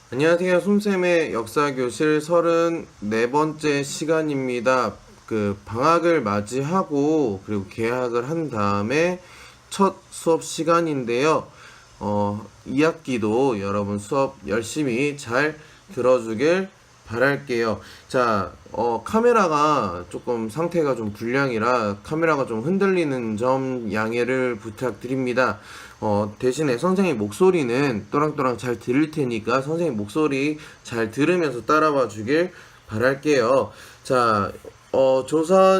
안녕하세요. 솜쌤의 역사교실 34번째 시간입니다. 방학을 맞이하고 그리고 개학을 한 다음에 첫 수업 시간인데요. 2학기도 여러분 수업 열심히 잘 들어주길 바랄게요. 자, 카메라가 조금 상태가 좀 불량이라 카메라가 좀 흔들리는 점 양해를 부탁드립니다. 대신에 선생님 목소리는 또랑또랑 잘 들릴 테니까 선생님 목소리 잘 들으면서 따라와 주길 바랄게요. 자,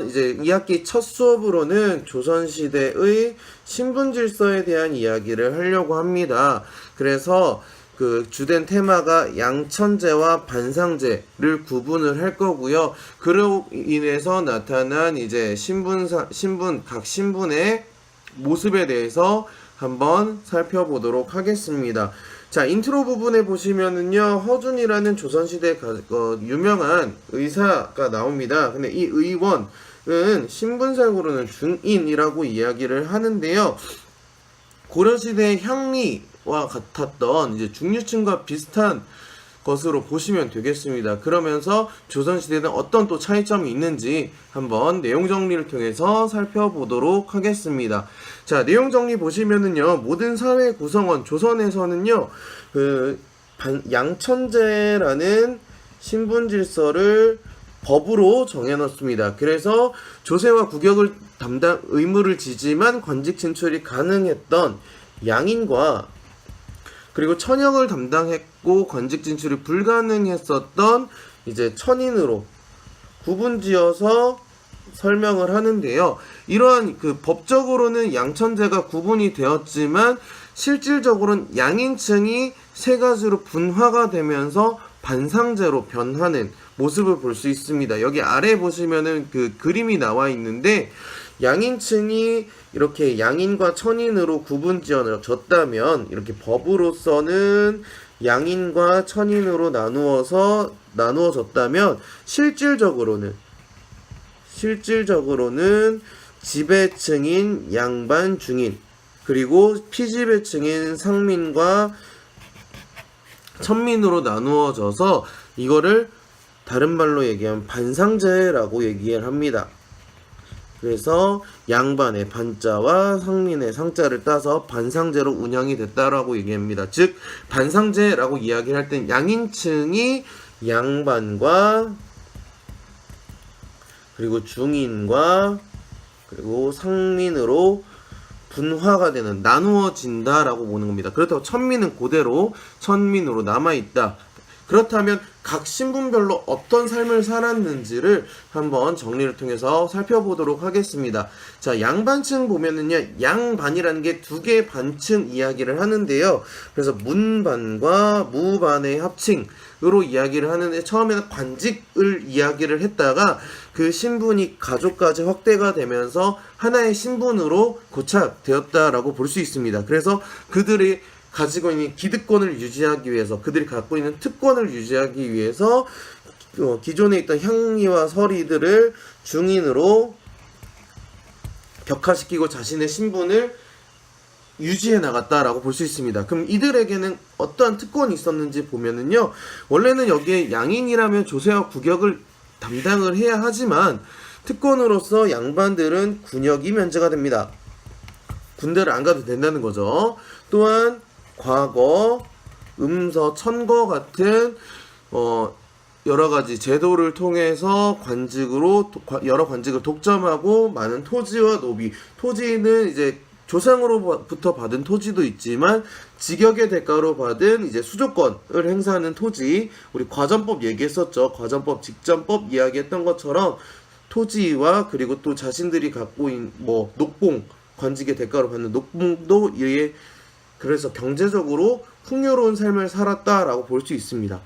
이제 2학기 첫 수업으로는 조선시대의 신분질서에 대한 이야기를 하려고 합니다. 그래서 그 주된 테마가 양천제와 반상제를 구분을 할 거고요. 그로 인해서 나타난 이제 각 신분의 모습에 대해서 한번 살펴보도록 하겠습니다. 자, 인트로 부분에 보시면은요, 허준이라는 조선시대 유명한 의사가 나옵니다. 근데 이 의원은 신분상으로는 중인이라고 이야기를 하는데요. 고려시대의 향리와 같았던 이제 중류층과 비슷한 것으로 보시면 되겠습니다. 그러면서 조선시대는 어떤 또 차이점이 있는지 한번 내용 정리를 통해서 살펴보도록 하겠습니다. 자, 내용 정리 보시면은요, 모든 사회 구성원, 조선에서는요, 양천제라는 신분 질서를 법으로 정해놨습니다. 그래서 조세와 국역을 의무를 지지만 관직 진출이 가능했던 양인과 그리고 천역을 담당했고 관직 진출이 불가능했었던 이제 천인으로 구분지어서 설명을 하는데요. 이러한 법적으로는 양천제가 구분이 되었지만 실질적으로는 양인층이 세 가지로 분화가 되면서 반상제로 변하는 모습을 볼 수 있습니다. 여기 아래 보시면은 그림이 나와 있는데 양인층이 이렇게 양인과 천인으로 구분지어졌다면 이렇게 법으로서는 양인과 천인으로 나누어졌다면 실질적으로는 지배층인 양반 중인 그리고 피지배층인 상민과 천민으로 나누어져서 이거를 다른 말로 얘기하면 반상제라고 얘기를 합니다. 그래서 양반의 반자와 상민의 상자를 따서 반상제로 운영이 됐다라고 얘기합니다. 즉 반상제라고 이야기할 땐 양인층이 양반과 그리고 중인과 그리고 상민으로 분화가 되는 나누어진다라고 보는 겁니다. 그렇다고 천민은 그대로 천민으로 남아있다. 그렇다면 각 신분별로 어떤 삶을 살았는지를 한번 정리를 통해서 살펴보도록 하겠습니다. 자, 양반층 보면은요, 양반이라는 게 두 개의 반층 이야기를 하는데요. 그래서 문반과 무반의 합칭으로 이야기를 하는데 처음에는 관직을 이야기를 했다가 그 신분이 가족까지 확대가 되면서 하나의 신분으로 고착되었다라고 볼 수 있습니다. 그래서 그들이 가지고 있는 기득권을 유지하기 위해서 그들이 갖고 있는 특권을 유지하기 위해서 기존에 있던 향리와 서리들을 중인으로 격화시키고 자신의 신분을 유지해 나갔다라고 볼 수 있습니다. 그럼 이들에게는 어떠한 특권이 있었는지 보면은요, 원래는 여기에 양인이라면 조세와 국역을 담당을 해야 하지만 특권으로서 양반들은 군역이 면제가 됩니다. 군대를 안 가도 된다는 거죠. 또한 과거, 음서, 천거 같은 여러 가지 제도를 통해서 여러 관직을 독점하고 많은 토지와 노비, 토지는 이제 조상으로부터 받은 토지도 있지만 직역의 대가로 받은 이제 수조권을 행사하는 토지, 우리 과전법 얘기했었죠. 과전법, 직전법 이야기했던 것처럼 토지와 그리고 또 자신들이 갖고 있는 녹봉, 관직의 대가로 받는 녹봉도 이에 그래서 경제적으로 풍요로운 삶을 살았다라고 볼 수 있습니다.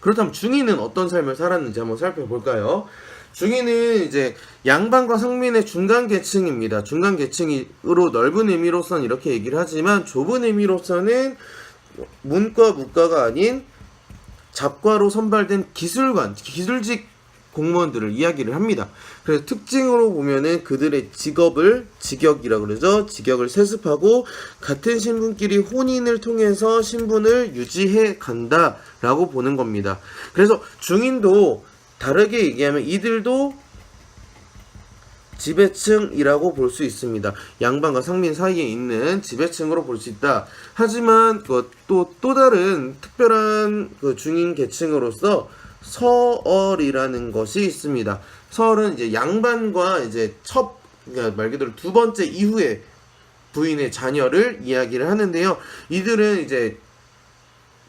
그렇다면 중인은 어떤 삶을 살았는지 한번 살펴볼까요? 중인은 이제 양반과 상민의 중간 계층입니다. 중간 계층으로 넓은 의미로서는 이렇게 얘기를 하지만 좁은 의미로서는 문과 무과가 아닌 잡과로 선발된 기술관, 기술직 공무원들을 이야기를 합니다. 그래서 특징으로 보면은 그들의 직역이라고 그러죠. 직역을 세습하고 같은 신분끼리 혼인을 통해서 신분을 유지해 간다라고 보는 겁니다. 그래서 중인도 다르게 얘기하면 이들도 지배층이라고 볼 수 있습니다. 양반과 상민 사이에 있는 지배층으로 볼 수 있다. 하지만 또 다른 특별한 중인 계층으로서 서얼이라는 것이 있습니다. 서얼은 이제 양반과 이제 그러니까 말 그대로 두 번째 이후에 부인의 자녀를 이야기를 하는데요. 이들은 이제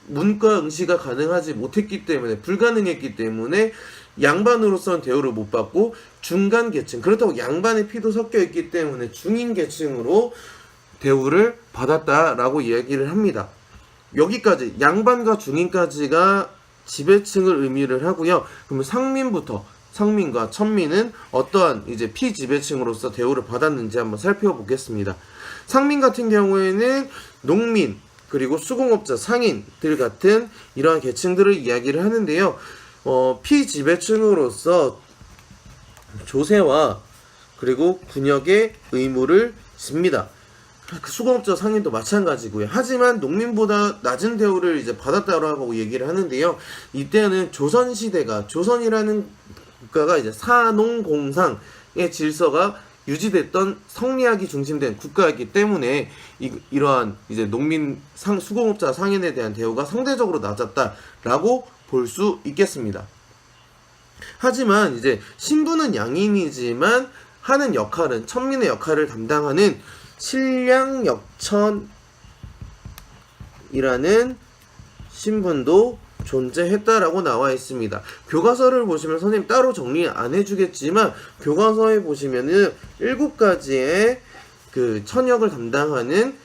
문과 응시가 가능하지 못했기 때문에 불가능했기 때문에 양반으로서는 대우를 못 받고 중간 계층, 그렇다고 양반의 피도 섞여 있기 때문에 중인 계층으로 대우를 받았다라고 이야기를 합니다. 여기까지 양반과 중인까지가 지배층을 의미를 하고요. 그러면 상민과 천민은 어떠한 이제 피지배층으로서 대우를 받았는지 한번 살펴보겠습니다. 상민 같은 경우에는 농민 그리고 수공업자, 상인들 같은 이러한 계층들을 이야기를 하는데요. 피지배층으로서 조세와 그리고 군역의 의무를 집니다. 수공업자 상인도 마찬가지고요. 하지만 농민보다 낮은 대우를 이제 받았다라고 얘기를 하는데요. 이때는 조선이라는 국가가 이제 사농공상의 질서가 유지됐던 성리학이 중심된 국가이기 때문에 이러한 이제 수공업자 상인에 대한 대우가 상대적으로 낮았다라고 볼 수 있겠습니다. 하지만 이제 신부는 양인이지만 하는 역할은 천민의 역할을 담당하는 신량역천이라는 신분도 존재했다라고 나와 있습니다. 교과서를 보시면 선생님 따로 정리 안 해주겠지만 교과서에 보시면은 7가지의 그 천역을 담당하는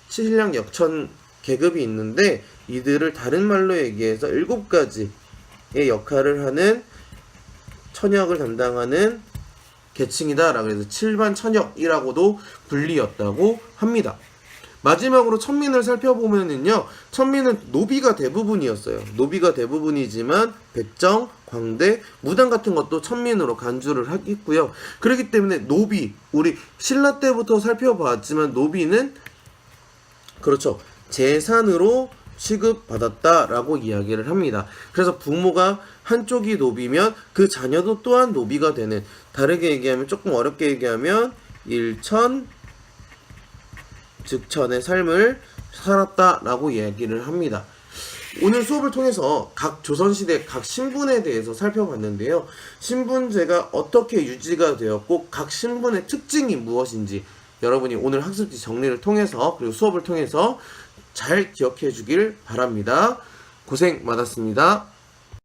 신량역천 계급이 있는데 이들을 다른 말로 얘기해서 7가지의 역할을 하는 천역을 담당하는 계층이다라고 해서 칠반천역이라고도 불리었다고 합니다. 마지막으로 천민을 살펴보면은요, 천민은 노비가 대부분이었어요. 노비가 대부분이지만 백정, 광대, 무당 같은 것도 천민으로 간주를 했고요. 그렇기 때문에 노비, 우리 신라 때부터 살펴봤지만 노비는 그렇죠, 재산으로 취급받았다라고 이야기를 합니다. 그래서 부모가 한쪽이 노비면 그 자녀도 또한 노비가 되는, 다르게 얘기하면, 조금 어렵게 얘기하면 일천 즉천의 삶을 살았다라고 이야기를 합니다. 오늘 수업을 통해서 각 조선시대 각 신분에 대해서 살펴봤는데요. 신분제가 어떻게 유지가 되었고 각 신분의 특징이 무엇인지 여러분이 오늘 학습지 정리를 통해서 그리고 수업을 통해서 잘 기억해 주길 바랍니다. 고생 많았습니다.